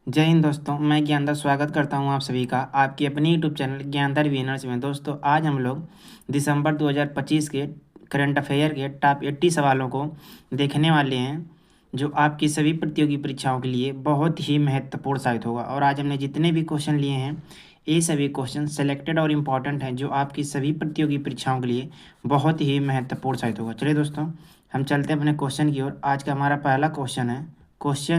जय हिंद दोस्तों, मैं ज्ञानदर स्वागत करता हूं आप सभी का आपकी अपनी यूट्यूब चैनल ज्ञानदर विनर्स में। दोस्तों, आज हम लोग दिसंबर 2025 के करंट अफेयर के टॉप 80 सवालों को देखने वाले हैं, जो आपकी सभी प्रतियोगी परीक्षाओं के लिए बहुत ही महत्वपूर्ण साबित होगा। और आज हमने जितने भी क्वेश्चन लिए हैं, ये सभी क्वेश्चन सेलेक्टेड और इम्पॉर्टेंट हैं, जो आपकी सभी प्रतियोगी परीक्षाओं के लिए बहुत ही महत्वपूर्ण साबित होगा। चलिए दोस्तों, हम चलते हैं अपने क्वेश्चन की ओर। आज का हमारा पहला क्वेश्चन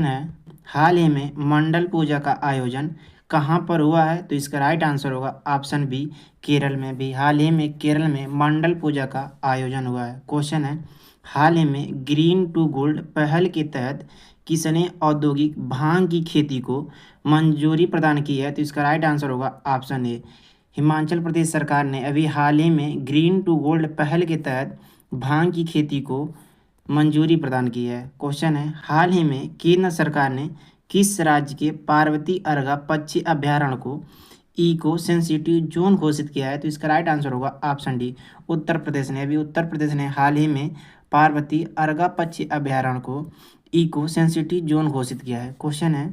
है हाल ही में मंडल पूजा का आयोजन कहाँ पर हुआ है? तो इसका राइट आंसर होगा ऑप्शन बी, केरल में। भी हाल ही में केरल में मंडल पूजा का आयोजन हुआ है। क्वेश्चन है हाल ही में ग्रीन टू गोल्ड पहल के तहत किसने औद्योगिक भांग की खेती को मंजूरी प्रदान की है? तो इसका राइट आंसर होगा ऑप्शन ए, हिमाचल प्रदेश सरकार ने अभी हाल ही में ग्रीन टू गोल्ड पहल के तहत भांग की खेती को मंजूरी प्रदान की है। क्वेश्चन है हाल ही में केंद्र सरकार ने किस राज्य के पार्वती अर्गा पक्षी अभ्यारण्य को इको सेंसिटिव जोन घोषित किया है? तो इसका राइट आंसर होगा ऑप्शन डी, उत्तर प्रदेश ने। अभी उत्तर प्रदेश ने हाल ही में पार्वती अर्गा पक्षी अभ्यारण्य को इको सेंसिटिव जोन घोषित किया है। क्वेश्चन है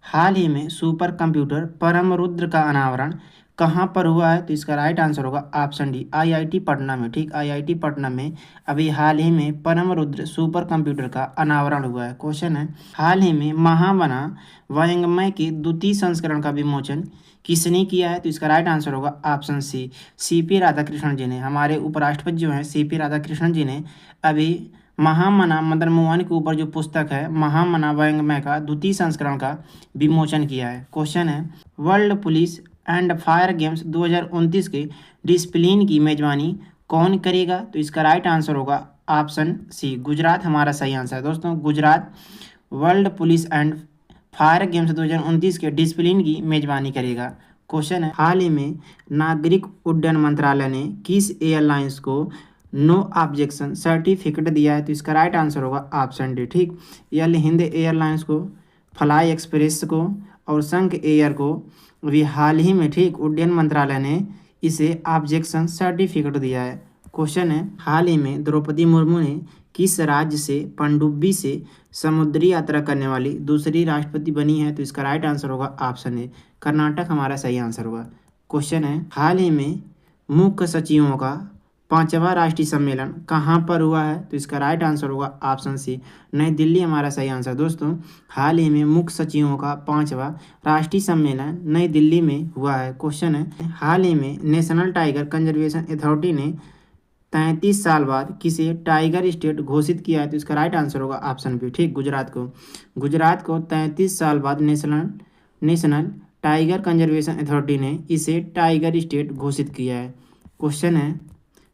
हाल ही में सुपर कंप्यूटर परम रुद्र का अनावरण कहाँ पर हुआ है? तो इसका राइट आंसर होगा ऑप्शन डी, आईआईटी पटना में। ठीक, आईआईटी पटना में अभी हाल ही में परम रुद्र सुपर कंप्यूटर का अनावरण हुआ है। क्वेश्चन है हाल ही में महामना वांग्मय के द्वितीय संस्करण का विमोचन किसने किया है? तो इसका राइट आंसर होगा ऑप्शन सी, सीपी राधाकृष्णन जी ने। हमारे उपराष्ट्रपति जो हैं सीपी राधाकृष्णन जी ने अभी महामना मदन मोहन के ऊपर जो पुस्तक है महामना वांग्मय का द्वितीय संस्करण का विमोचन किया है। क्वेश्चन है world police and fire games 2029 के डिसिप्लिन की मेजबानी कौन करेगा? तो इसका राइट आंसर होगा ऑप्शन सी, गुजरात हमारा सही आंसर है। दोस्तों, Gujarat world police and fire games 2029 के डिसिप्लिन की मेजबानी करेगा। क्वेश्चन है हाल ही में नागरिक उड्डयन मंत्रालय ने किस एयरलाइंस को नो ऑब्जेक्शन सर्टिफिकेट दिया है? तो इसका राइट आंसर होगा ऑप्शन डी। ठीक, एयर हिंद एयरलाइंस को, फ्लाई एक्सप्रेस को और संघ एयर को अभी हाल ही में ठीक उड्डयन मंत्रालय ने इसे ऑब्जेक्शन सर्टिफिकेट दिया है। क्वेश्चन है हाल ही में द्रौपदी मुर्मू ने किस राज्य से पनडुब्बी से समुद्री यात्रा करने वाली दूसरी राष्ट्रपति बनी है? तो इसका राइट आंसर होगा ऑप्शन ए, कर्नाटक हमारा सही आंसर होगा। क्वेश्चन है हाल ही में मुख्य सचिवों का 5वां राष्ट्रीय सम्मेलन कहाँ पर हुआ है? तो इसका राइट आंसर होगा ऑप्शन सी, नई दिल्ली हमारा सही आंसर। दोस्तों, हाल ही में मुख्य सचिवों का 5वां राष्ट्रीय सम्मेलन नई दिल्ली में हुआ है। क्वेश्चन है हाल ही में नेशनल टाइगर कंजर्वेशन अथॉरिटी ने 33 साल बाद किसे टाइगर स्टेट घोषित किया है? तो इसका राइट आंसर होगा ऑप्शन बी, ठीक, गुजरात को 33 साल बाद नेशनल टाइगर कंजर्वेशन अथॉरिटी ने इसे टाइगर स्टेट घोषित किया है। क्वेश्चन है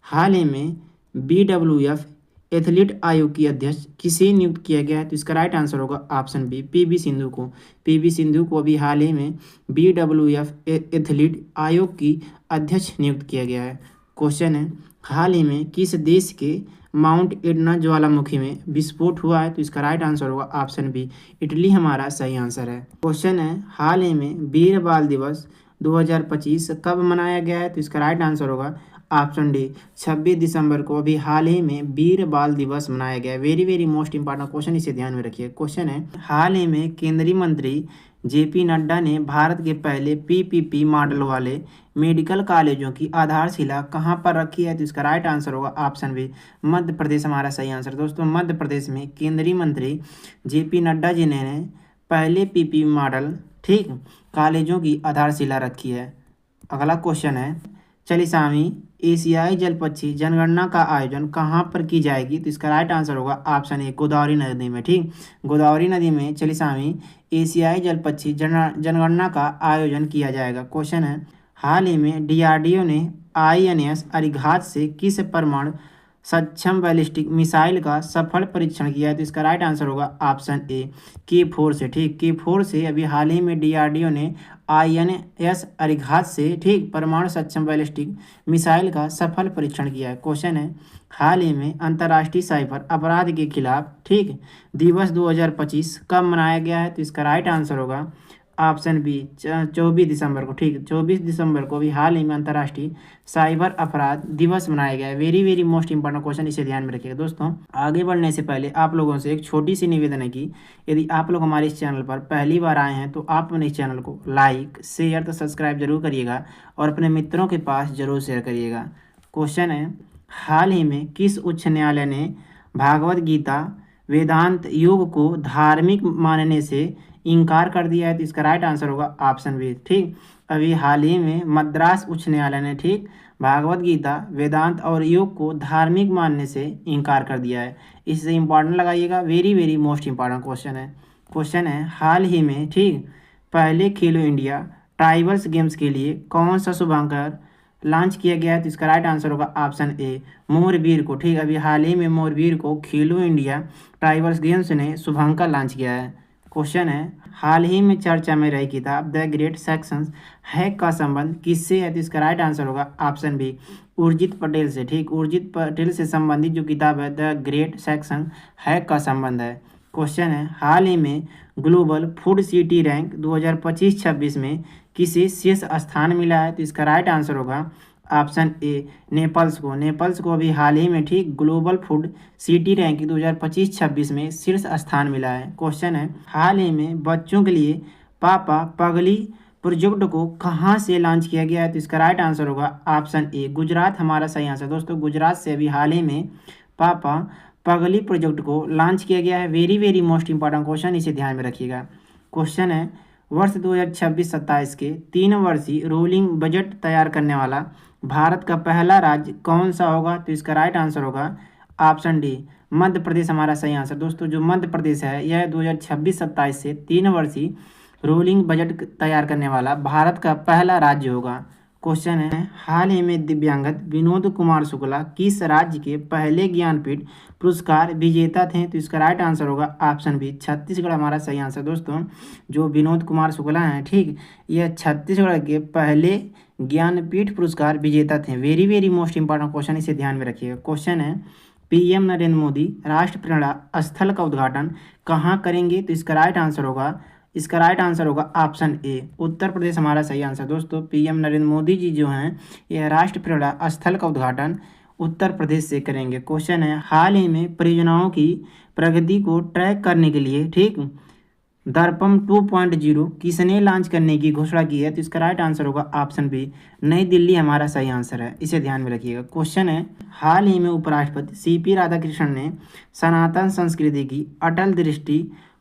हाल ही में BWF एथलीट आयोग की अध्यक्ष किसे नियुक्त किया गया है? तो इसका राइट आंसर होगा ऑप्शन बी, पीवी सिंधु को। पीवी सिंधु को अभी हाल ही में BWF एथलीट आयोग की अध्यक्ष नियुक्त किया गया है। क्वेश्चन है हाल ही में किस देश के माउंट एटना ज्वालामुखी में विस्फोट हुआ है? तो इसका राइट आंसर होगा ऑप्शन बी, इटली हमारा सही आंसर है। क्वेश्चन है हाल ही में वीर बाल दिवस 2025 कब मनाया गया है? तो इसका राइट आंसर होगा ऑप्शन डी, 26 दिसंबर को अभी हाल ही में वीर बाल दिवस मनाया गया है। Very very most important question, इसे ध्यान में रखिए। क्वेश्चन है हाल ही में केंद्रीय मंत्री जेपी नड्डा ने भारत के पहले PPP मॉडल वाले मेडिकल कॉलेजों की आधारशिला कहाँ पर रखी है? तो इसका राइट आंसर होगा ऑप्शन बी, मध्य प्रदेश हमारा सही आंसर। दोस्तों, मध्य प्रदेश में केंद्रीय मंत्री जेपी नड्डा जी ने पहले PPP मॉडल ठीक कॉलेजों की आधारशिला रखी है। अगला क्वेश्चन है चलिसामी एशियाई जलपक्षी जनगणना का आयोजन कहाँ पर की जाएगी? तो इसका राइट आंसर होगा ऑप्शन ए, गोदावरी नदी में। ठीक, गोदावरी नदी में चलिसामी एशियाई जलपक्षी जनगणना का आयोजन किया जाएगा। क्वेश्चन है हाल ही में DRDO ने INS अरिघात से किस परमाणु सक्षम बैलिस्टिक मिसाइल का सफल परीक्षण किया है? तो इसका राइट आंसर होगा ऑप्शन ए, K4 से। ठीक, K4 से अभी हाल ही में DRDO ने INS अरिघात से ठीक परमाणु सक्षम बैलिस्टिक मिसाइल का सफल परीक्षण किया है। क्वेश्चन है हाल ही में अंतर्राष्ट्रीय साइबर अपराध के खिलाफ ठीक दिवस 2025 कब मनाया गया है? तो इसका राइट आंसर होगा ऑप्शन बी 24 दिसंबर को। ठीक, 24 दिसंबर को भी हाल ही में अंतर्राष्ट्रीय साइबर अपराध दिवस मनाया गया है। Very very most important question, इसे ध्यान में रखिएगा दोस्तों। आगे बढ़ने से पहले आप लोगों से एक छोटी सी निवेदन है कि यदि आप लोग हमारे इस चैनल पर पहली बार आए हैं तो आप अपने इस चैनल को लाइक शेयर तो सब्सक्राइब जरूर करिएगा और अपने मित्रों के पास जरूर शेयर करिएगा। क्वेश्चन है, हाल ही में किस उच्च न्यायालय ने भागवत गीता वेदांत योग को धार्मिक मानने से इनकार कर दिया है? तो इसका राइट आंसर होगा ऑप्शन बी। ठीक, अभी हाल ही में मद्रास उच्च न्यायालय ने ठीक भागवत गीता वेदांत और योग को धार्मिक मानने से इनकार कर दिया है। इससे इंपॉर्टेंट लगाइएगा, very very most important question है। क्वेश्चन है, हाल ही में ठीक पहले खेलो इंडिया ट्राइबल्स गेम्स के लिए कौन सा शुभांकर लॉन्च किया गया है? तो इसका राइट आंसर होगा ऑप्शन ए मोरबीर को। ठीक, अभी हाल ही में मोरबीर को खेलो इंडिया ट्राइबल्स गेम्स ने शुभांकर लॉन्च किया है। क्वेश्चन है, हाल ही में चर्चा में रही किताब द ग्रेट सेक्शंस हैक का संबंध किससे है? तो इसका राइट आंसर होगा ऑप्शन बी उर्जित पटेल से। ठीक, उर्जित पटेल से संबंधित जो किताब है द ग्रेट सेक्शन हैक का संबंध है। क्वेश्चन है, हाल ही में ग्लोबल फूड सिटी रैंक 2025-26 में किसे शीर्ष स्थान मिला है? तो इसका राइट आंसर होगा ऑप्शन ए नेपाल्स को। नेपाल्स को अभी हाल ही में ठीक ग्लोबल फूड सिटी रैंकिंग 2025-26 में शीर्ष स्थान मिला है। क्वेश्चन है, हाल ही में बच्चों के लिए पापा पगली प्रोजेक्ट को कहाँ से लॉन्च किया गया है? तो इसका राइट आंसर होगा ऑप्शन ए गुजरात हमारा सही आंसर। दोस्तों, गुजरात से अभी हाल ही में पापा पगली प्रोजेक्ट को लॉन्च किया गया है। Very very most important question, इसे ध्यान में रखिएगा। क्वेश्चन है, वर्ष 2026-27 के 3 वर्षीय रोलिंग बजट तैयार करने वाला भारत का पहला राज्य कौन सा होगा? तो इसका राइट आंसर होगा ऑप्शन डी मध्य प्रदेश हमारा सही आंसर। दोस्तों, जो मध्य प्रदेश है यह 2026-27 से 3 वर्षीय रोलिंग बजट तैयार करने वाला भारत का पहला राज्य होगा। क्वेश्चन है, हाल ही में दिव्यांगत विनोद कुमार शुक्ला किस राज्य के पहले ज्ञानपीठ पुरस्कार विजेता थे? तो इसका राइट आंसर होगा ऑप्शन बी छत्तीसगढ़ हमारा सही आंसर। दोस्तों, जो विनोद कुमार शुक्ला हैं ठीक, यह छत्तीसगढ़ के पहले ज्ञानपीठ पुरस्कार विजेता थे। Very very most important question, इसे ध्यान में रखिएगा। क्वेश्चन है, पीएम नरेंद्र मोदी राष्ट्र प्रेरणा स्थल का उद्घाटन कहाँ करेंगे? तो इसका राइट आंसर होगा ऑप्शन ए उत्तर प्रदेश हमारा सही आंसर। दोस्तों, पीएम नरेंद्र मोदी जी जो हैं यह राष्ट्र प्रेरणा स्थल का उद्घाटन उत्तर प्रदेश से करेंगे। क्वेश्चन है, हाल ही में परियोजनाओं की प्रगति को ट्रैक करने के लिए ठीक दर्पम 2.0 किसने लॉन्च करने की घोषणा की है? तो इसका राइट आंसर होगा ऑप्शन बी नई दिल्ली हमारा सही आंसर है। इसे ध्यान में रखिएगा। क्वेश्चन है, हाल ही में उपराष्ट्रपति सीपी राधाकृष्णन ने सनातन संस्कृति की अटल दृष्टि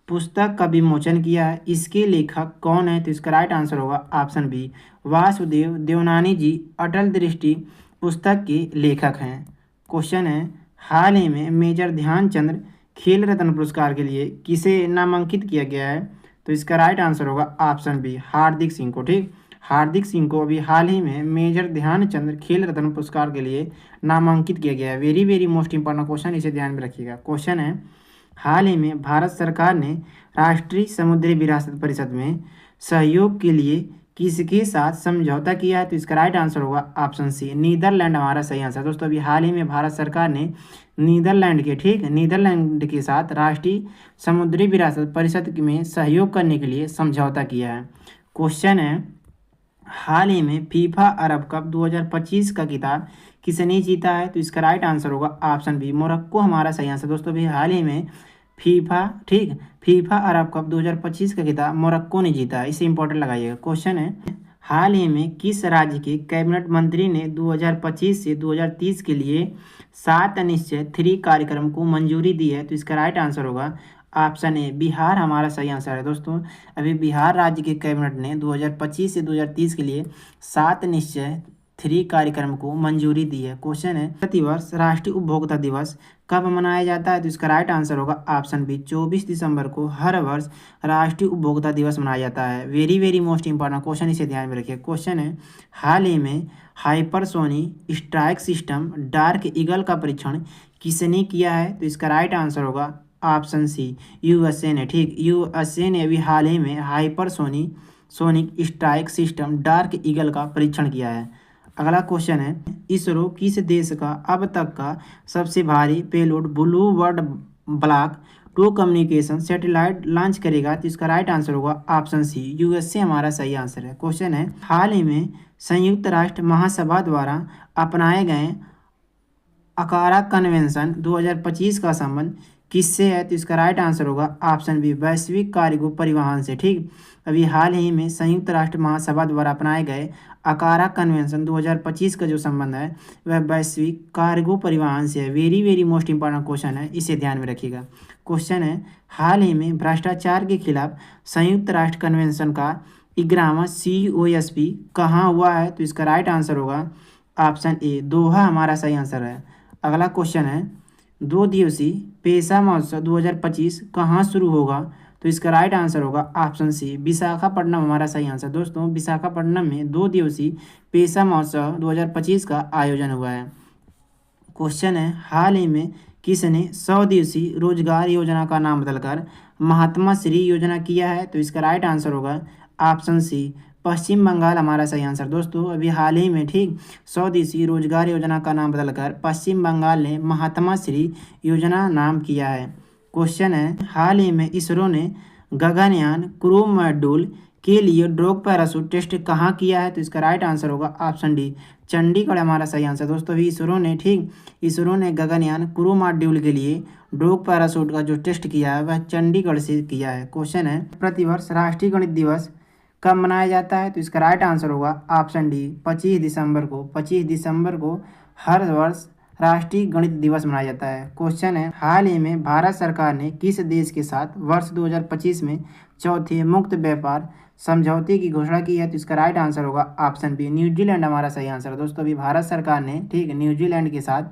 पुस्तक का विमोचन किया है। इसके लेखक कौन है? तो इसका राइट आंसर होगा ऑप्शन बी वासुदेव देवनानी जी अटल दृष्टि पुस्तक के लेखक हैं। क्वेश्चन है, हाल ही में मेजर ध्यानचंद खेल रत्न पुरस्कार के लिए किसे नामांकित किया गया है? तो इसका राइट आंसर होगा ऑप्शन बी हार्दिक सिंह को। ठीक, हार्दिक सिंह को अभी हाल ही में मेजर ध्यानचंद खेल रत्न पुरस्कार के लिए नामांकित किया गया है। Very very most important question, इसे ध्यान में रखिएगा। क्वेश्चन है, हाल ही में भारत सरकार ने राष्ट्रीय समुद्री विरासत परिषद में सहयोग के लिए किसके साथ समझौता किया है? तो इसका राइट आंसर होगा ऑप्शन सी नीदरलैंड हमारा सही आंसर। दोस्तों, अभी हाल ही में भारत सरकार ने नीदरलैंड के साथ राष्ट्रीय समुद्री विरासत परिषद में सहयोग करने के लिए समझौता किया है। क्वेश्चन है, हाल ही में फीफा अरब कप 2025 का खिताब किसने जीता है? तो इसका राइट आंसर होगा ऑप्शन बी मोरक्को हमारा सही आंसर। दोस्तों, अभी हाल ही में फीफा अरब कप 2025 का खिताब मोरक्को ने जीता है। इसे इंपॉर्टेंट लगाइएगा। क्वेश्चन है, हाल ही में किस राज्य के कैबिनेट मंत्री ने 2025 से 2030 के लिए 7 निश्चय 3 कार्यक्रम को मंजूरी दी है? तो इसका राइट आंसर होगा ऑप्शन ए बिहार हमारा सही आंसर है। दोस्तों, अभी बिहार राज्य के कैबिनेट ने 2025 से 2030 के लिए 7 निश्चय 3 कार्यक्रम को मंजूरी दी है। क्वेश्चन है, प्रतिवर्ष राष्ट्रीय उपभोक्ता दिवस कब मनाया जाता है? तो इसका राइट आंसर होगा ऑप्शन बी 24 दिसंबर को हर वर्ष राष्ट्रीय उपभोक्ता दिवस मनाया जाता है। Very very most important question, इसे ध्यान में रखिए। क्वेश्चन है, हाल ही में hypersonic strike system dark eagle का परीक्षण किसने किया है? तो इसका राइट आंसर होगा ऑप्शन सी यूएसए ने। ठीक, यूएसए ने अभी हाल ही में hypersonic strike system dark eagle का परीक्षण किया है। अगला क्वेश्चन है, इसरो किस देश का अब तक का सबसे भारी payload blue world block two communication satellite launch करेगा? तो इसका राइट आंसर होगा ऑप्शन सी, यूएसए हमारा सही आंसर है। क्वेश्चन है, हाल ही में संयुक्त राष्ट्र महासभा द्वारा अपनाए गए अकारा कन्वेंशन 2025 का संबंध किससे है? तो इसका राइट आंसर होगा ऑप्शन बी, वैश्विक कार्गो परिवहन से। ठीक, अभी हाल ही में संयुक्त राष्ट्र महासभा द्वारा अपनाए गए अकारा कन्वेंशन 2025 का जो संबंध है वह वैश्विक कार्गो परिवहन से है। Very very most important question है, इसे ध्यान में रखिएगा। क्वेश्चन है, हाल ही में भ्रष्टाचार के खिलाफ संयुक्त राष्ट्र कन्वेंशन का 11वां COSP कहाँ हुआ है? तो इसका राइट आंसर होगा ऑप्शन ए, दोहा हमारा सही आंसर है। अगला क्वेश्चन है, 2 दिवसीय पेशा महोत्सव 2025 कहाँ शुरू होगा? तो इसका राइट आंसर होगा ऑप्शन सी, विशाखापट्टनम हमारा सही आंसर। दोस्तों, विशाखापट्टनम में 2 दिवसीय पेशा महोत्सव 2025 का आयोजन हुआ है। क्वेश्चन है, हाल ही में किसने 100 दिवसीय रोजगार योजना का नाम बदलकर महात्मा श्री योजना किया है? तो इसका राइट आंसर होगा ऑप्शन सी, पश्चिम बंगाल हमारा सही आंसर। दोस्तों, अभी हाल ही में ठीक 100 दिवसीय रोजगार योजना का नाम बदलकर पश्चिम बंगाल ने महात्मा श्री योजना नाम किया है। क्वेश्चन है, हाल ही में इसरो ने गगनयान क्रू मॉड्यूल के लिए ड्रॉग पैराशूट टेस्ट कहाँ किया है? तो इसका राइट आंसर होगा ऑप्शन डी, चंडीगढ़ हमारा सही आंसर। दोस्तों, अभी इसरो ने गगनयान क्रू मॉड्यूल के लिए ड्रॉग पैराशूट का जो टेस्ट किया है वह चंडीगढ़ से किया है। क्वेश्चन है, प्रतिवर्ष राष्ट्रीय गणित दिवस कब मनाया जाता है? तो इसका राइट आंसर होगा ऑप्शन डी, 25 दिसंबर को। 25 दिसंबर को हर वर्ष राष्ट्रीय गणित दिवस मनाया जाता है। क्वेश्चन है, हाल ही में भारत सरकार ने किस देश के साथ वर्ष 2025 में चौथे मुक्त व्यापार समझौते की घोषणा की है? तो इसका राइट आंसर होगा ऑप्शन बी, न्यूजीलैंड हमारा सही आंसर है। दोस्तों, अभी भारत सरकार ने न्यूजीलैंड के साथ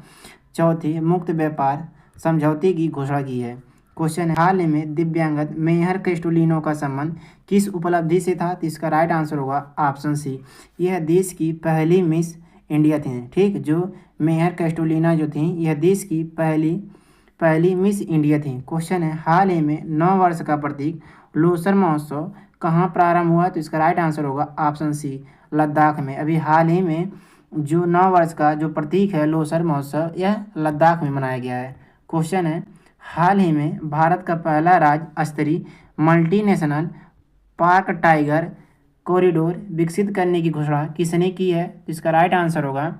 चौथे मुक्त व्यापार समझौते की घोषणा की है। क्वेश्चन है, हाल ही में दिव्यांगत मेहर कैस्टोलिनो का संबंध किस उपलब्धि से था? तो इसका राइट आंसर होगा ऑप्शन सी, यह देश की पहली मिस इंडिया थी। जो मेहर कैस्टोलिना जो थी यह देश की पहली मिस इंडिया थी। क्वेश्चन है, हाल ही में 9 वर्ष का प्रतीक लोसर महोत्सव कहाँ प्रारंभ हुआ? तो इसका राइट आंसर होगा ऑप्शन सी, लद्दाख में। अभी हाल ही में जो 9 वर्ष का जो प्रतीक है लोसर महोत्सव यह लद्दाख में मनाया गया है। क्वेश्चन है, हाल ही में भारत का पहला राज्य स्तरीय मल्टीनेशनल पार्क टाइगर कॉरिडोर विकसित करने की घोषणा किसने की है? तो इसका राइट आंसर होगा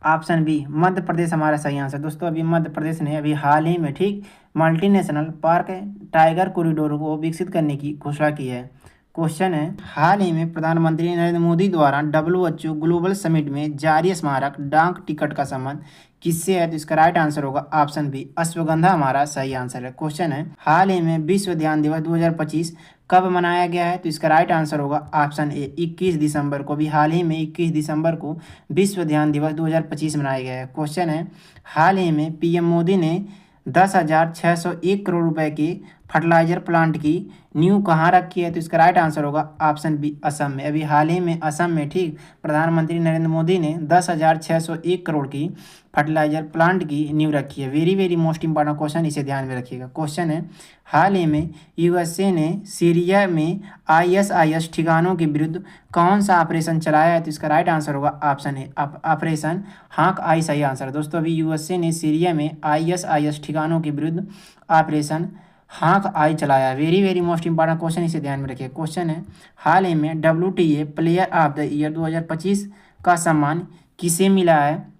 ऑप्शन बी, मध्य प्रदेश हमारा सही आंसर। दोस्तों, अभी मध्य प्रदेश ने अभी हाल ही में मल्टीनेशनल पार्क टाइगर कॉरिडोर को विकसित करने की घोषणा की है। क्वेश्चन है, हाल ही में प्रधानमंत्री नरेंद्र मोदी द्वारा WHO ग्लोबल समिट में जारी स्मारक डाक टिकट का संबंध किससे है? तो इसका राइट आंसर होगा ऑप्शन बी, अश्वगंधा हमारा सही आंसर है। क्वेश्चन है, हाल ही में विश्व ध्यान दिवस 2025 कब मनाया गया है? तो इसका राइट आंसर होगा ऑप्शन ए, 21 दिसंबर को। भी हाल ही में 21 दिसंबर को विश्व ध्यान दिवस 2025 मनाया गया है। क्वेश्चन है, हाल ही में PM मोदी ने 10,601 करोड़ रुपए के फर्टिलाइजर प्लांट की नींव कहाँ रखी है? तो इसका राइट आंसर होगा ऑप्शन बी, असम में। अभी हाल ही में असम में प्रधानमंत्री नरेंद्र मोदी ने 10,601 करोड़ की फर्टिलाइजर प्लांट की नींव रखी है। Very very most important question, इसे ध्यान में रखिएगा। क्वेश्चन है, हाल ही में USA ने सीरिया में ISIS ठिकानों के विरुद्ध कौन सा ऑपरेशन चलाया है? तो इसका राइट आंसर होगा ऑप्शन ए, ऑपरेशन हाक आई सही आंसर। दोस्तों, अभी USA ने सीरिया में ISIS ठिकानों के विरुद्ध ऑपरेशन हाक आई चलाया। Very very most important question, इसे ध्यान में रखिए। क्वेश्चन है, हाल ही में WTA player of the year 2025 का सम्मान किसे मिला है?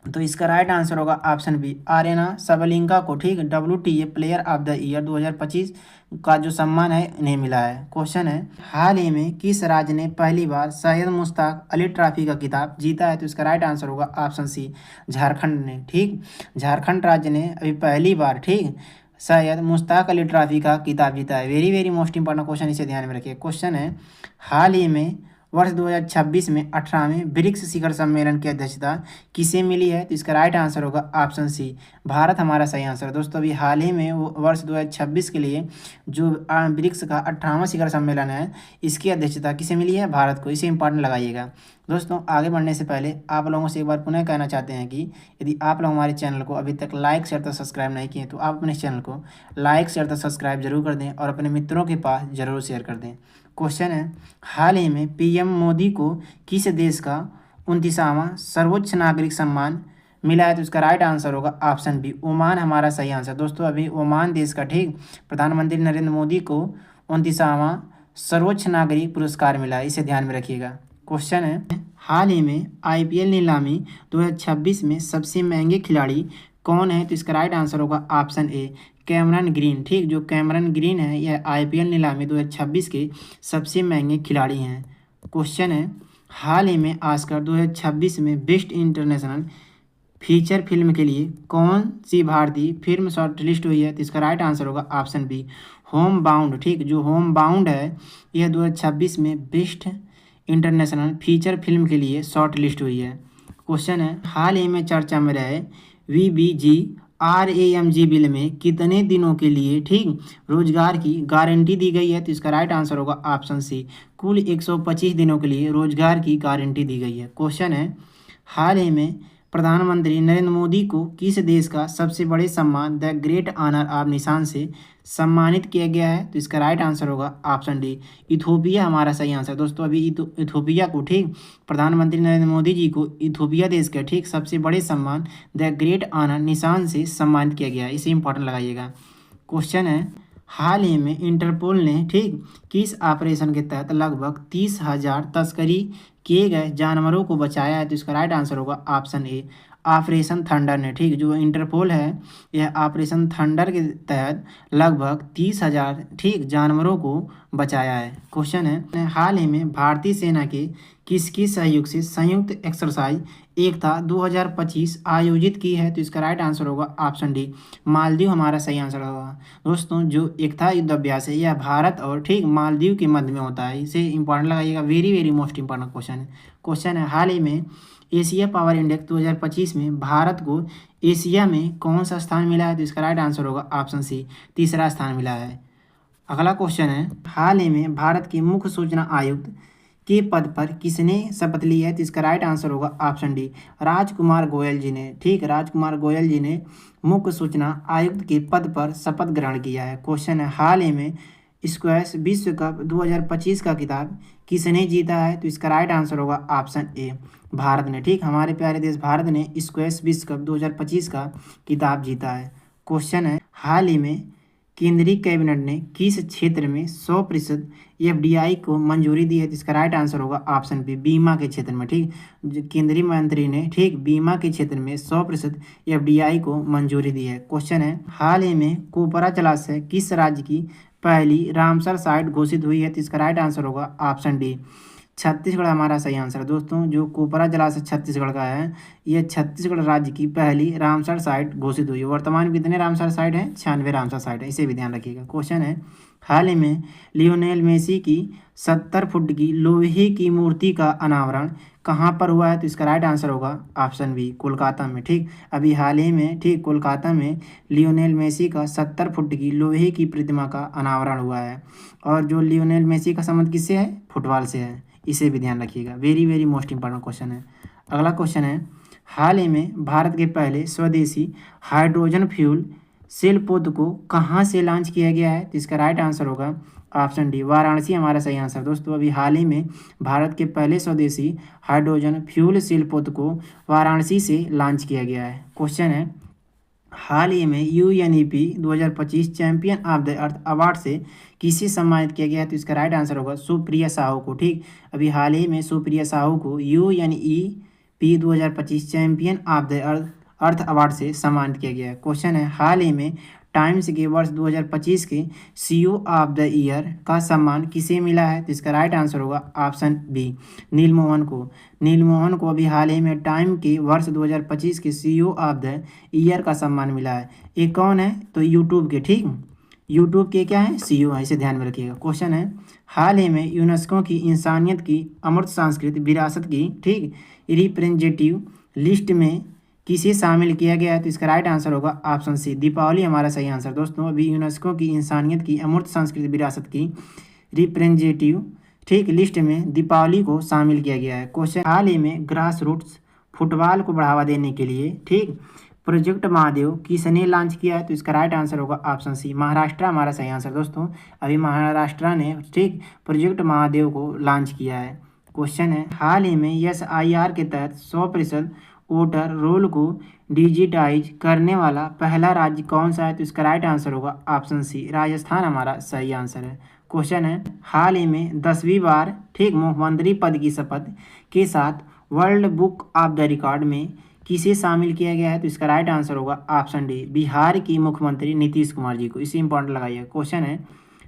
तो इसका राइट आंसर होगा ऑप्शन बी, आर्यना सबलिंका को WTA player of the year 2025 का जो सम्मान है इन्हें मिला है। क्वेश्चन है, हाल ही में किस राज्य ने पहली बार सैयद मुश्ताक अली ट्रॉफी का खिताब जीता है? तो इसका राइट आंसर होगा ऑप्शन सी, झारखंड ने। झारखंड राज्य ने अभी पहली बार सैयद मुश्ताक अली ट्रॉफी का खिताब जीता है। Very very most important question, इसे ध्यान में रखिए। क्वेश्चन है, हाल ही में वर्ष 2026 में 18वें ब्रिक्स शिखर सम्मेलन की अध्यक्षता किसे मिली है? तो इसका राइट आंसर होगा ऑप्शन सी, भारत हमारा सही आंसर। दोस्तों, अभी हाल ही में वर्ष 2026 के लिए जो ब्रिक्स का 18वां शिखर सम्मेलन है इसकी अध्यक्षता किसे मिली है? भारत को। इसे इंपॉर्टेंट लगाइएगा। दोस्तों, आगे बढ़ने से पहले आप लोगों से एक बार पुनः कहना चाहते हैं कि यदि आप लोग हमारे चैनल को अभी तक लाइक शेयर तथा सब्सक्राइब नहीं किए तो आप अपने चैनल को लाइक शेयर तथा सब्सक्राइब जरूर कर दें और अपने मित्रों के पास जरूर शेयर कर दें। क्वेश्चन है, हाल ही में PM मोदी को किस देश का 29वां सर्वोच्च नागरिक सम्मान मिला है? तो इसका राइट आंसर होगा ऑप्शन बी, ओमान हमारा सही आंसर। दोस्तों अभी ओमान देश का, ठीक, प्रधानमंत्री नरेंद्र मोदी को 29वां सर्वोच्च नागरिक पुरस्कार मिला है, इसे ध्यान में रखिएगा। क्वेश्चन है, हाल ही में आईपीएल नीलामी 2026 में सबसे महंगे खिलाड़ी कौन है? तो इसका राइट आंसर होगा ऑप्शन ए, कैमरन ग्रीन। ठीक, जो कैमरन ग्रीन है यह आईपीएल नीलामी 2026 के सबसे महंगे खिलाड़ी हैं। क्वेश्चन है, हाल ही में ऑस्कर 2026 में बेस्ट इंटरनेशनल फीचर फिल्म के लिए कौन सी भारतीय फिल्म शॉर्टलिस्ट हुई है? तो इसका राइट आंसर होगा ऑप्शन बी, होम बाउंड। ठीक, जो होम बाउंड है यह 2026 में बेस्ट इंटरनेशनल फीचर फिल्म के लिए शॉर्ट लिस्ट हुई है। क्वेश्चन है, हाल ही में चर्चा में रहे VBG-RAMG बिल में कितने दिनों के लिए, ठीक, रोजगार की गारंटी दी गई है? तो इसका राइट आंसर होगा ऑप्शन सी, कुल 125 दिनों के लिए रोजगार की गारंटी दी गई है। क्वेश्चन है, हाल ही में प्रधानमंत्री नरेंद्र मोदी को किस देश का सबसे बड़े सम्मान द ग्रेट ऑनर ऑफ निशान से सम्मानित किया गया है? तो इसका राइट आंसर होगा ऑप्शन डी, इथोपिया हमारा सही आंसर। दोस्तों अभी इथोपिया को, ठीक, प्रधानमंत्री नरेंद्र मोदी जी को इथोपिया देश का, ठीक, सबसे बड़े सम्मान द ग्रेट ऑनर निशान से सम्मानित किया गया है, इसे इंपॉर्टेंट लगाइएगा। क्वेश्चन है, हाल ही में इंटरपोल ने, ठीक, किस ऑपरेशन के तहत लगभग 30,000 तस्करी किए गए जानवरों को बचाया है? तो इसका राइट आंसर होगा ऑप्शन ए, ऑपरेशन थंडर ने। ठीक, जो इंटरपोल है यह ऑपरेशन थंडर के तहत लगभग 30,000, ठीक, जानवरों को बचाया है। क्वेश्चन है, हाल ही में भारतीय सेना के किसकी सहयोग से संयुक्त एक्सरसाइज एकता 2025 आयोजित की है? तो इसका राइट आंसर होगा ऑप्शन डी, मालदीव हमारा सही आंसर होगा। दोस्तों जो एकता युद्ध अभ्यास है यह भारत और, ठीक, मालदीव के मध्य में होता है, इसे इंपॉर्टेंट लगाइएगा, very very most important question है। क्वेश्चन है, हाल ही में एशिया पावर इंडेक्स 2025 में भारत को एशिया में कौन सा स्थान मिला है? तो इसका राइट आंसर होगा ऑप्शन सी, तीसरा स्थान मिला है। अगला क्वेश्चन है, हाल ही में भारत के मुख्य सूचना आयुक्त के पद पर किसने शपथ ली है? तो इसका राइट आंसर होगा ऑप्शन डी, राजकुमार गोयल जी ने। ठीक, राजकुमार गोयल जी ने मुख्य सूचना आयुक्त के पद पर शपथ ग्रहण किया है। क्वेश्चन है, हाल ही में स्क्वैश विश्व कप 2025 का खिताब किसने जीता है? तो इसका राइट आंसर होगा ऑप्शन ए, भारत ने। ठीक, हमारे प्यारे देश भारत ने स्क्वैश विश्व कप 2025 का खिताब जीता है। क्वेश्चन है, हाल ही में केंद्रीय कैबिनेट ने किस क्षेत्र में 100% FDI को मंजूरी दी है? तो इसका राइट आंसर होगा ऑप्शन बी, बीमा के क्षेत्र में। ठीक, केंद्रीय मंत्री ने, ठीक, बीमा के क्षेत्र में 100% FDI को मंजूरी दी है। क्वेश्चन है, हाल ही में कोपरा जलाशय किस राज्य की पहली रामसर साइट घोषित हुई है? तो इसका राइट आंसर होगा ऑप्शन डी, छत्तीसगढ़ हमारा सही आंसर है। दोस्तों जो कोपरा जलाशय छत्तीसगढ़ का है, यह छत्तीसगढ़ राज्य की पहली रामसर साइट घोषित हुई है। वर्तमान में कितने रामसर साइट है? 96 रामसर साइट है, इसे भी ध्यान रखिएगा। क्वेश्चन है, हाल ही में लियोनेल मेसी की 70 फुट की लोहे की मूर्ति का अनावरण कहाँ पर हुआ है? तो इसका राइट आंसर होगा ऑप्शन बी, कोलकाता में। ठीक, अभी हाल ही में, ठीक, कोलकाता में लियोनेल मेसी का 70 फुट की लोहे की प्रतिमा का अनावरण हुआ है। और जो लियोनेल मेसी का संबंध किससे है? फुटबॉल से है, इसे भी ध्यान रखिएगा, very very most important question है। अगला क्वेश्चन है, हाल ही में भारत के पहले स्वदेशी हाइड्रोजन फ्यूल सेल पौध को कहाँ से लॉन्च किया गया है? तो इसका राइट आंसर होगा ऑप्शन डी, वाराणसी हमारा सही आंसर। दोस्तों अभी हाल ही में भारत के पहले स्वदेशी हाइड्रोजन फ्यूल सेल पौध को वाराणसी से लॉन्च किया गया है। क्वेश्चन है, हाल ही में UNEP 2025 champion of the earth award से किसे सम्मानित किया गया है? तो इसका राइट आंसर होगा सुप्रिया साहू को। ठीक, अभी हाल ही में सुप्रिया साहू को UNEP 2025 champion of the earth award से सम्मानित किया गया है। क्वेश्चन है, हाल ही में टाइम्स के वर्ष 2025 के CEO ऑफ द ईयर का सम्मान किसे मिला है? तो इसका राइट आंसर होगा ऑप्शन बी, नीलमोहन को। नीलमोहन को अभी हाल ही में टाइम के वर्ष 2025 के CEO ऑफ द ईयर का सम्मान मिला है। ये कौन है? तो यूट्यूब के, ठीक, यूट्यूब के क्या है? CEO है, इसे ध्यान में रखिएगा। क्वेश्चन है, हाल ही में यूनेस्को की इंसानियत की अमूर्त सांस्कृतिक विरासत की, ठीक, रिप्रेजेंटेटिव लिस्ट में किसे शामिल किया गया है? तो इसका राइट आंसर होगा ऑप्शन सी, दीपावली हमारा सही आंसर। दोस्तों अभी यूनेस्को की इंसानियत की अमूर्त सांस्कृतिक विरासत की रिप्रेजेंटेटिव, ठीक, लिस्ट में दीपावली को शामिल किया गया है। क्वेश्चन, हाल ही में ग्रास रूट्स फुटबॉल को बढ़ावा देने के लिए, ठीक, प्रोजेक्ट महादेव किसने लॉन्च किया है? तो इसका राइट आंसर होगा ऑप्शन सी, महाराष्ट्र हमारा सही आंसर। दोस्तों अभी महाराष्ट्र ने, ठीक, प्रोजेक्ट महादेव को लॉन्च किया है। क्वेश्चन है, हाल ही में SIR के तहत 100% वोटर रोल को डिजिटाइज करने वाला पहला राज्य कौन सा है? तो इसका राइट आंसर होगा ऑप्शन सी, राजस्थान हमारा सही आंसर है। क्वेश्चन है, हाल ही में 10वीं बार ठीक मुख्यमंत्री पद की शपथ के साथ world book of the record में किसे शामिल किया गया है? तो इसका राइट आंसर होगा ऑप्शन डी, बिहार के मुख्यमंत्री नीतीश कुमार जी को। इसे इंपॉर्टेंट लगाइए। क्वेश्चन है,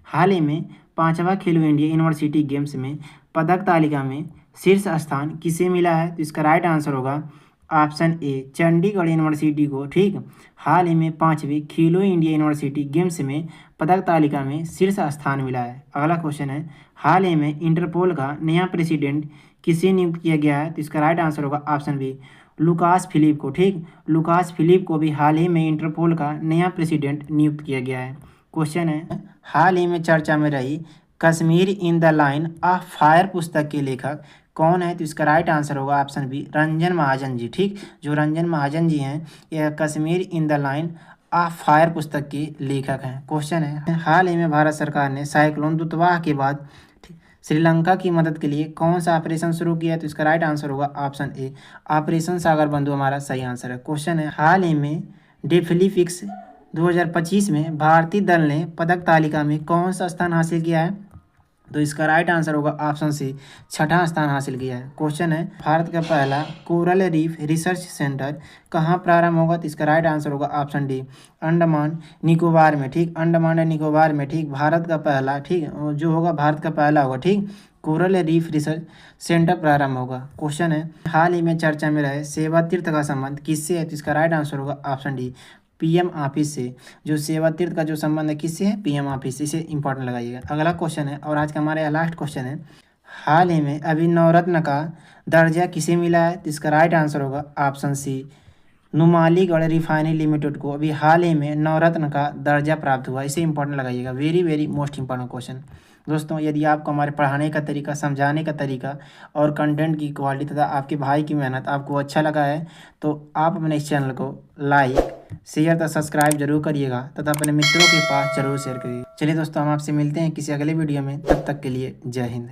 हाल ही में 5वां खेलो इंडिया यूनिवर्सिटी गेम्स में पदक तालिका में शीर्ष स्थान किसे मिला है? तो इसका राइट आंसर होगा ऑप्शन ए, चंडीगढ़ यूनिवर्सिटी को। ठीक, हाल ही में 5वीं खेलो इंडिया यूनिवर्सिटी गेम्स में पदक तालिका में शीर्ष स्थान मिला है। अगला क्वेश्चन है, हाल ही में इंटरपोल का नया प्रेसिडेंट किसे नियुक्त किया गया है? तो इसका राइट आंसर होगा ऑप्शन बी, लुकास फिलिप को। ठीक, लुकास फिलिप को भी हाल ही में इंटरपोल का नया प्रेसिडेंट नियुक्त किया गया है। क्वेश्चन है, हाल ही में चर्चा में रही Kashmir in the line of fire पुस्तक के लेखक कौन है? तो इसका राइट आंसर होगा ऑप्शन बी, रंजन महाजन जी। ठीक, जो रंजन महाजन जी हैं यह Kashmir in the line of fire पुस्तक के लेखक हैं। क्वेश्चन है, हाल ही में भारत सरकार ने साइक्लोन दुतवाह के बाद श्रीलंका की मदद के लिए कौन सा ऑपरेशन शुरू किया है? तो इसका राइट आंसर होगा ऑप्शन ए, ऑपरेशन सागर बंधु हमारा सही आंसर है। क्वेश्चन है, हाल ही में डेफिलिपिक्स 2025 में भारतीय दल ने पदक तालिका में कौन सा स्थान हासिल किया है? तो इसका राइट आंसर होगा ऑप्शन सी, 6वां स्थान हासिल किया है। क्वेश्चन है, भारत का पहला कोरल रीफ रिसर्च सेंटर कहाँ प्रारंभ होगा? तो इसका राइट आंसर होगा ऑप्शन डी, अंडमान निकोबार में। ठीक, अंडमान एंड निकोबार में। ठीक, भारत का पहला, ठीक जो होगा भारत का पहला होगा, ठीक, कोरल रीफ रिसर्च सेंटर प्रारंभ होगा। क्वेश्चन है, हाल ही में चर्चा में रहे सेवा तीर्थ का संबंध किससे है? तो इसका राइट आंसर होगा ऑप्शन डी, पीएम ऑफिस से। जो सेवा तीर्थ का जो संबंध है किससे है? पीएम ऑफिस से। इसे इंपॉर्टेंट लगाइएगा। अगला क्वेश्चन है और आज का हमारा लास्ट क्वेश्चन है, हाल ही में अभी नवरत्न का दर्जा किसे मिला है? तो इसका राइट आंसर होगा option C, Numaligarh refinery limited को अभी हाल ही में नवरत्न का दर्जा प्राप्त हुआ। इसे इंपॉर्टेंट लगाइएगा। Very very most important question. दोस्तों, यदि आपको हमारे पढ़ाने का तरीका, समझाने का तरीका और कंटेंट की क्वालिटी तथा आपके भाई की मेहनत आपको अच्छा लगा है तो आप अपने इस चैनल को लाइक, शेयर तथा सब्सक्राइब जरूर करिएगा तथा अपने मित्रों के पास जरूर शेयर करिए। चलिए दोस्तों, हम आपसे मिलते हैं किसी अगले वीडियो में। तब तक के लिए जय हिंद।